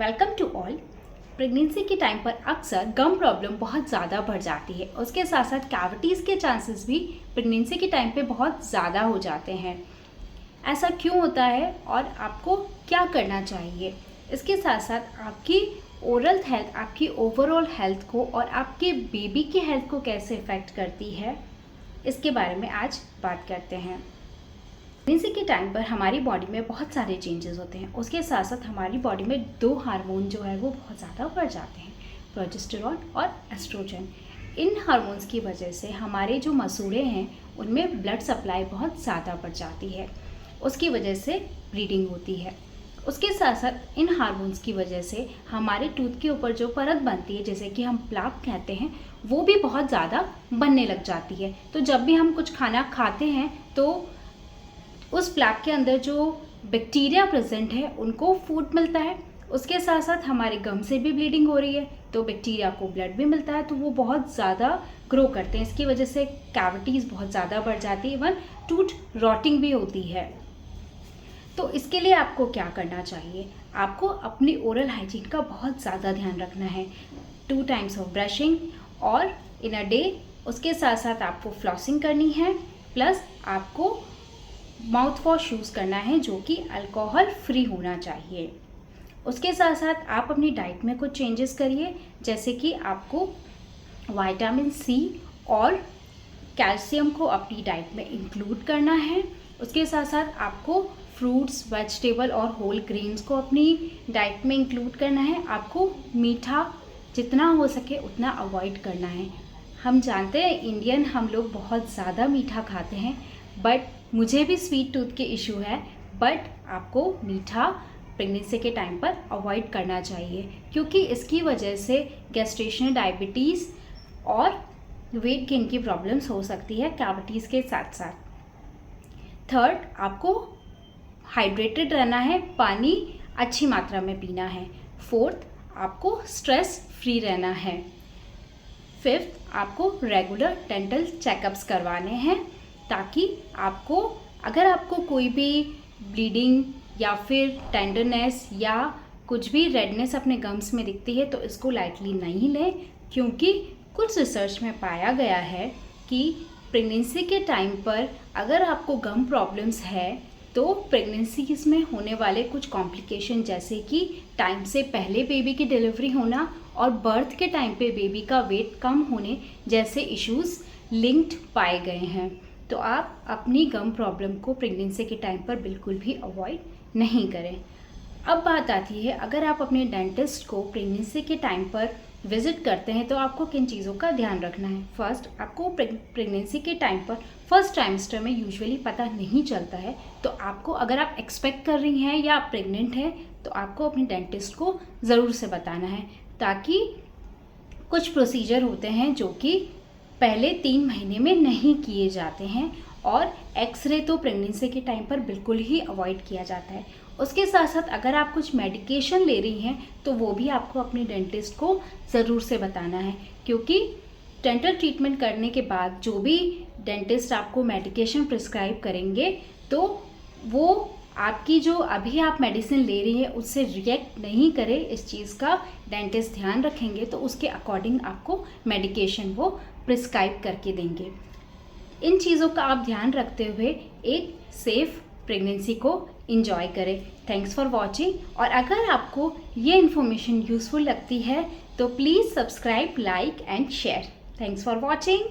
Welcome to all. Pregnancy के time पर अक्सर गम प्रॉब्लम बहुत ज़्यादा बढ़ जाती है। उसके साथ साथ कैविटीज़ के चांसेस भी प्रेगनेंसी के टाइम पे बहुत ज़्यादा हो जाते हैं। ऐसा क्यों होता है और आपको क्या करना चाहिए? इसके साथ साथ आपकी ओरल हेल्थ, आपकी ओवरऑल हेल्थ को और आपके बेबी की हेल्थ को कैसे इफ़ेक्ट करती है, इसके बारे में आज बात करते हैं। प्रेगनेंसी के टाइम पर हमारी बॉडी में बहुत सारे चेंजेस होते हैं। उसके साथ साथ हमारी बॉडी में दो हार्मोन जो है वो बहुत ज़्यादा बढ़ जाते हैं, प्रोजेस्टेरॉन और एस्ट्रोजन। इन हार्मोन्स की वजह से हमारे जो मसूड़े हैं उनमें ब्लड सप्लाई बहुत ज़्यादा बढ़ जाती है। उसकी वजह से ब्लीडिंग होती है। उसके साथ साथ इन हार्मोन्स की वजह से हमारे टूथ के ऊपर जो परत बनती है, जैसे कि हम प्लाक कहते हैं, वो भी बहुत ज़्यादा बनने लग जाती है। तो जब भी हम कुछ खाना खाते हैं तो उस प्लैक के अंदर जो बैक्टीरिया प्रेजेंट है उनको फूड मिलता है। उसके साथ साथ हमारे गम से भी ब्लीडिंग हो रही है तो बैक्टीरिया को ब्लड भी मिलता है, तो वो बहुत ज़्यादा ग्रो करते हैं। इसकी वजह से कैविटीज़ बहुत ज़्यादा बढ़ जाती है, इवन टूथ रॉटिंग भी होती है। तो इसके लिए आपको क्या करना चाहिए? आपको अपनी ओरल हाइजीन का बहुत ज़्यादा ध्यान रखना है। 2 टाइम्स ऑफ ब्रशिंग और इन अ डे। उसके साथ साथ आपको फ्लॉसिंग करनी है, प्लस आपको माउथ वॉश यूज़ करना है जो कि अल्कोहल फ्री होना चाहिए। उसके साथ साथ आप अपनी डाइट में कुछ चेंजेस करिए, जैसे कि आपको विटामिन सी और कैल्शियम को अपनी डाइट में इंक्लूड करना है। उसके साथ साथ आपको फ्रूट्स, वेजिटेबल और होल ग्रेन्स को अपनी डाइट में इंक्लूड करना है। आपको मीठा जितना हो सके उतना अवॉइड करना है। हम जानते हैं इंडियन हम लोग बहुत ज़्यादा मीठा खाते हैं, बट मुझे भी स्वीट टूथ के इशू है, बट आपको मीठा प्रेगनेंसी के टाइम पर अवॉइड करना चाहिए, क्योंकि इसकी वजह से गैस्ट्रेशनल डायबिटीज़ और वेट गेन की प्रॉब्लम्स हो सकती है कैविटीज़ के साथ साथ। थर्ड, आपको हाइड्रेटेड रहना है, पानी अच्छी मात्रा में पीना है। फोर्थ, आपको स्ट्रेस फ्री रहना है। फिफ्थ, आपको रेगुलर डेंटल चेकअप्स करवाने हैं, ताकि आपको अगर आपको कोई भी ब्लीडिंग या फिर टेंडरनेस या कुछ भी रेडनेस अपने गम्स में दिखती है तो इसको लाइटली नहीं लें, क्योंकि कुछ रिसर्च में पाया गया है कि प्रेगनेंसी के टाइम पर अगर आपको गम प्रॉब्लम्स है तो प्रेगनेंसीज में होने वाले कुछ कॉम्प्लिकेशन, जैसे कि टाइम से पहले बेबी की डिलीवरी होना और बर्थ के टाइम पे बेबी का वेट कम होने जैसे इश्यूज लिंक्ड पाए गए हैं। तो आप अपनी गम प्रॉब्लम को प्रेगनेंसी के टाइम पर बिल्कुल भी अवॉइड नहीं करें। अब बात आती है, अगर आप अपने डेंटिस्ट को प्रेगनेंसी के टाइम पर विजिट करते हैं तो आपको किन चीज़ों का ध्यान रखना है। फर्स्ट, आपको प्रेगनेंसी के टाइम पर फर्स्ट ट्राइमेस्टर में यूजुअली पता नहीं चलता है, तो आपको अगर आप एक्सपेक्ट कर रही हैं या आप प्रेग्नेंट हैं तो आपको अपने डेंटिस्ट को ज़रूर से बताना है, ताकि कुछ प्रोसीजर होते हैं जो कि पहले 3 महीने में नहीं किए जाते हैं, और एक्सरे तो प्रेगनेंसी के टाइम पर बिल्कुल ही अवॉइड किया जाता है। उसके साथ साथ अगर आप कुछ मेडिकेशन ले रही हैं तो वो भी आपको अपने डेंटिस्ट को ज़रूर से बताना है, क्योंकि डेंटल ट्रीटमेंट करने के बाद जो भी डेंटिस्ट आपको मेडिकेशन प्रिस्क्राइब करेंगे तो वो आपकी जो अभी आप मेडिसिन ले रही हैं उससे रिएक्ट नहीं करे, इस चीज़ का डेंटिस्ट ध्यान रखेंगे तो उसके अकॉर्डिंग आपको मेडिकेशन वो प्रिस्क्राइब करके देंगे। इन चीज़ों का आप ध्यान रखते हुए एक सेफ प्रेगनेंसी को इंजॉय करें। थैंक्स फॉर वॉचिंग, और अगर आपको ये इन्फॉर्मेशन यूज़फुल लगती है तो please subscribe, like and share. Thanks for watching.